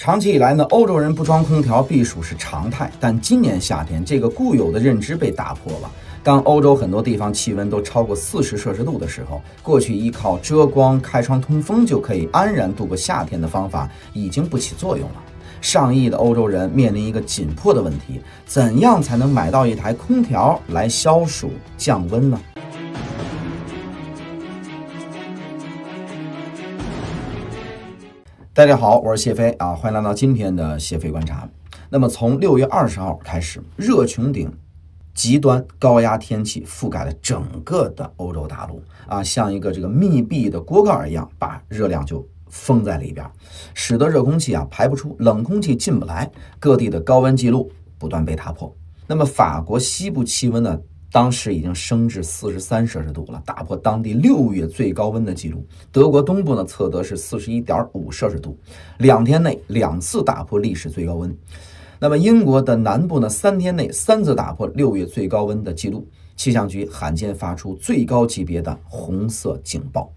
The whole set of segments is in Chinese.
长期以来呢，欧洲人不装空调避暑是常态，但今年夏天这个固有的认知被打破了。当欧洲很多地方气温都超过40摄氏度的时候，过去依靠遮光、开窗通风就可以安然度过夏天的方法已经不起作用了。上亿的欧洲人面临一个紧迫的问题：怎样才能买到一台空调来消暑降温呢？大家好，我是谢飞啊，欢迎来到今天的谢飞观察。那么从6月20号开始，热穹顶极端高压天气覆盖了整个的欧洲大陆啊，像一个密闭的锅盖一样，把热量就封在里边，使得热空气排不出，冷空气进不来，各地的高温记录不断被打破。那么法国西部气温呢，当时已经升至43摄氏度了，打破当地6月最高温的记录。德国东部呢测得是41.5摄氏度，2天内2次打破历史最高温。那么英国的南部呢，3天内3次打破6月最高温的记录，气象局罕见发出最高级别的红色警报。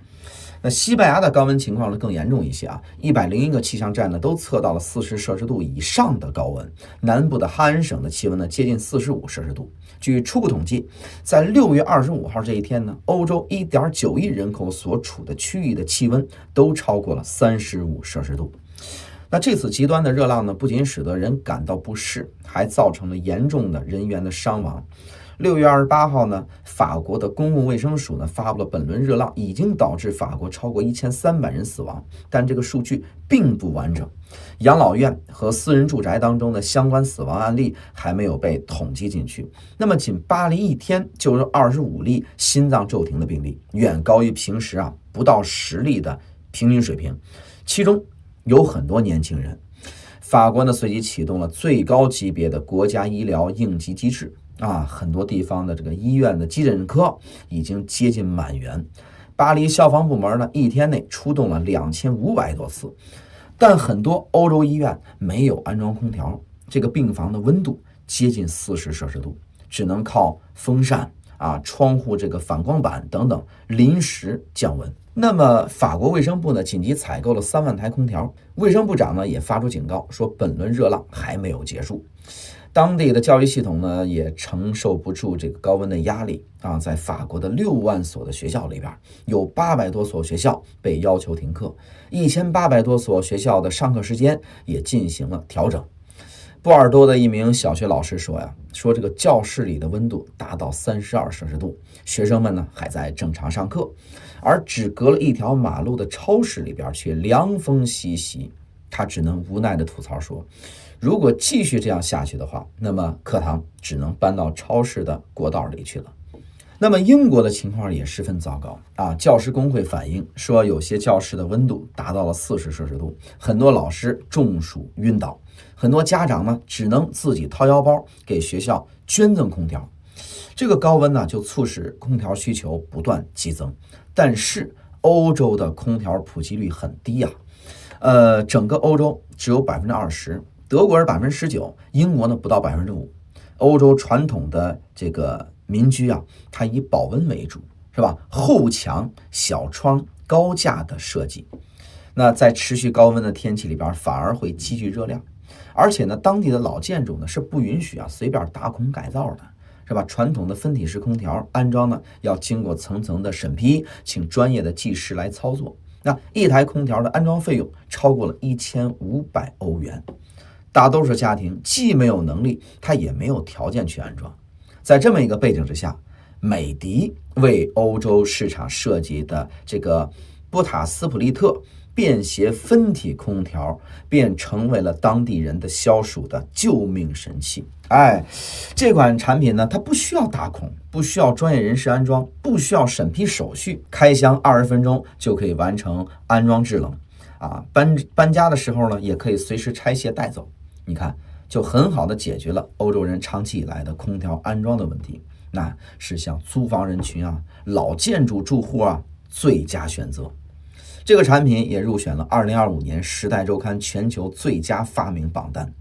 那西班牙的高温情况呢更严重一些，101个气象站呢都测到了40摄氏度以上的高温。南部的哈恩省的气温呢接近45摄氏度。据初步统计，在6月25号这一天呢，欧洲1.9亿人口所处的区域的气温都超过了35摄氏度。那这次极端的热浪呢，不仅使得人感到不适，还造成了严重的人员的伤亡。6月28号呢，法国的公共卫生署呢发布了本轮热浪已经导致法国超过1300人死亡，但这个数据并不完整。养老院和私人住宅当中的相关死亡案例还没有被统计进去。那么仅巴黎一天就有25例心脏骤停的病例，远高于平时不到10例的平均水平，其中有很多年轻人。法国呢随即启动了最高级别的国家医疗应急机制很多地方的医院的急诊科已经接近满员。巴黎消防部门呢一天内出动了2500多次，但很多欧洲医院没有安装空调，这个病房的温度接近40摄氏度，只能靠风扇窗户反光板等等临时降温。那么法国卫生部呢紧急采购了3万台空调，卫生部长呢也发出警告说本轮热浪还没有结束。当地的教育系统呢也承受不住这个高温的压力在法国的6万所的学校里边，有800多所学校被要求停课，1800多所学校的上课时间也进行了调整。波尔多的一名小学老师说这个教室里的温度达到32摄氏度，学生们呢还在正常上课，而只隔了一条马路的超市里边却凉风习习。他只能无奈地吐槽说，如果继续这样下去的话，那么课堂只能搬到超市的过道里去了。那么英国的情况也十分糟糕教师工会反映说，有些教室的温度达到了40摄氏度，很多老师中暑晕倒，很多家长呢只能自己掏腰包给学校捐赠空调。这个高温呢就促使空调需求不断激增，但是欧洲的空调普及率很低整个欧洲只有20%，德国是19%，英国呢不到5%。欧洲传统的这个民居它以保温为主，是吧？厚墙、小窗、高架的设计，那在持续高温的天气里边，反而会积聚热量。而且呢，当地的老建筑呢是不允许随便打孔改造的，是吧？传统的分体式空调安装呢要经过层层的审批，请专业的技师来操作。那一台空调的安装费用超过了1500欧元，大多数家庭既没有能力，他也没有条件去安装。在这么一个背景之下，美的为欧洲市场设计的这个波塔斯普利特便携分体空调便成为了当地人的消暑的救命神器。这款产品呢，它不需要打孔，不需要专业人士安装，不需要审批手续，开箱20分钟就可以完成安装制冷搬家的时候呢，也可以随时拆卸带走。你看，就很好的解决了欧洲人长期以来的空调安装的问题，那是像租房人群老建筑住户最佳选择。这个产品也入选了2025年《时代周刊》全球最佳发明榜单。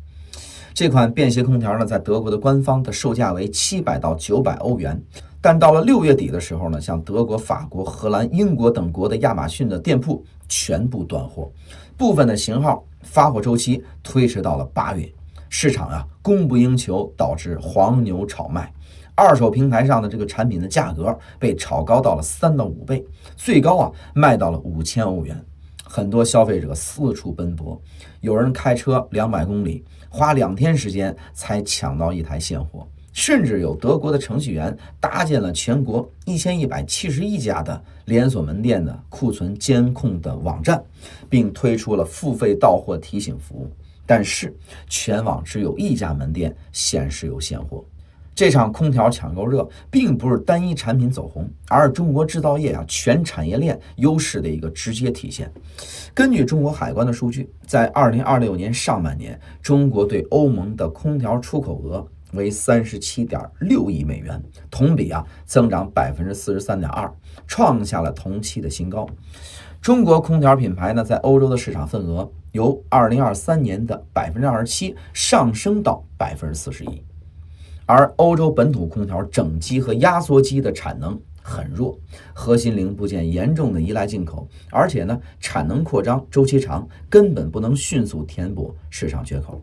这款便携空调呢，在德国的官方的售价为700到900欧元，但到了6月底的时候呢，像德国、法国、荷兰、英国等国的亚马逊的店铺全部断货，部分的型号发货周期推迟到了8月，市场供不应求，导致黄牛炒卖。二手平台上的这个产品的价格被炒高到了3到5倍，最高卖到了5000欧元。很多消费者四处奔波，有人开车200公里，花2天时间才抢到一台现货。甚至有德国的程序员搭建了全国1171家的连锁门店的库存监控的网站，并推出了付费到货提醒服务。但是全网只有1家门店显示有现货。这场空调抢购热并不是单一产品走红，而是中国制造业全产业链优势的一个直接体现。根据中国海关的数据，在2026年上半年，中国对欧盟的空调出口额为37.6亿美元，同比增长43.2%，创下了同期的新高。中国空调品牌在欧洲的市场份额由2023年的27%上升到41%。而欧洲本土空调整机和压缩机的产能很弱，核心零部件严重的依赖进口，而且产能扩张周期长，根本不能迅速填补市场缺口。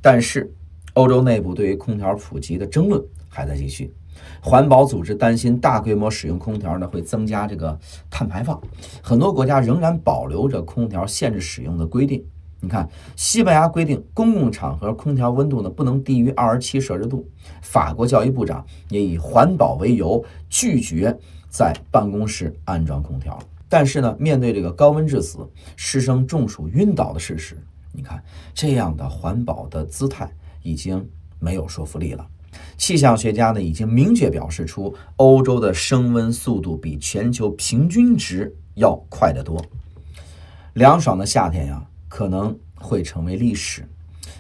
但是欧洲内部对于空调普及的争论还在继续，环保组织担心大规模使用空调会增加这个碳排放，很多国家仍然保留着空调限制使用的规定。你看，西班牙规定公共场合空调温度不能低于27摄氏度。法国教育部长也以环保为由拒绝在办公室安装空调。但是面对这个高温致死、师生中暑晕倒的事实，你看这样的环保的姿态已经没有说服力了。气象学家已经明确表示出，欧洲的升温速度比全球平均值要快得多。凉爽的夏天可能会成为历史。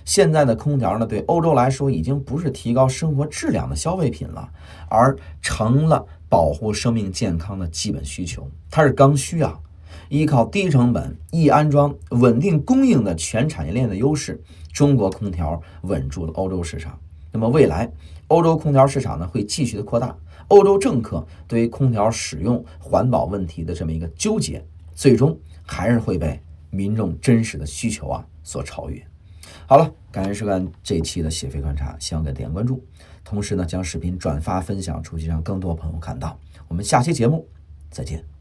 现在的空调对欧洲来说已经不是提高生活质量的消费品了，而成了保护生命健康的基本需求。它是刚需依靠低成本、易安装、稳定供应的全产业链的优势，中国空调稳住了欧洲市场。那么未来欧洲空调市场会继续的扩大，欧洲政客对于空调使用环保问题的这么一个纠结，最终还是会被民众真实的需求所超越。好了，感谢收看这一期的写飞观察，希望给点关注，同时将视频转发分享出去，让更多朋友看到。我们下期节目再见。